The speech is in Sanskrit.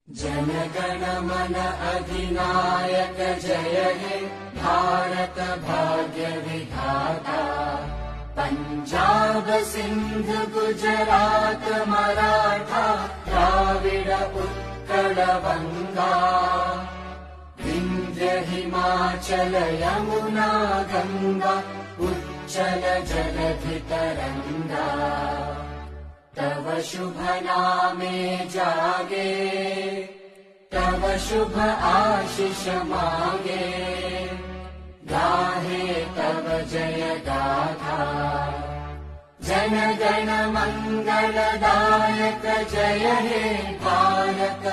जनगण मन अधिनायक जय हे भारत भाग्य विधाता। पंजाब सिंध गुजरात मराठा द्राविड उत्कल बंगा। विंध्य हिमाचल यमुना गंगा उच्चल जलधि तरंगा। तव शुभ नामे जागे तव शुभ आशीष मांगे। गाहे तव जय गाथा जन गण मंगलदायक जय हे भारत।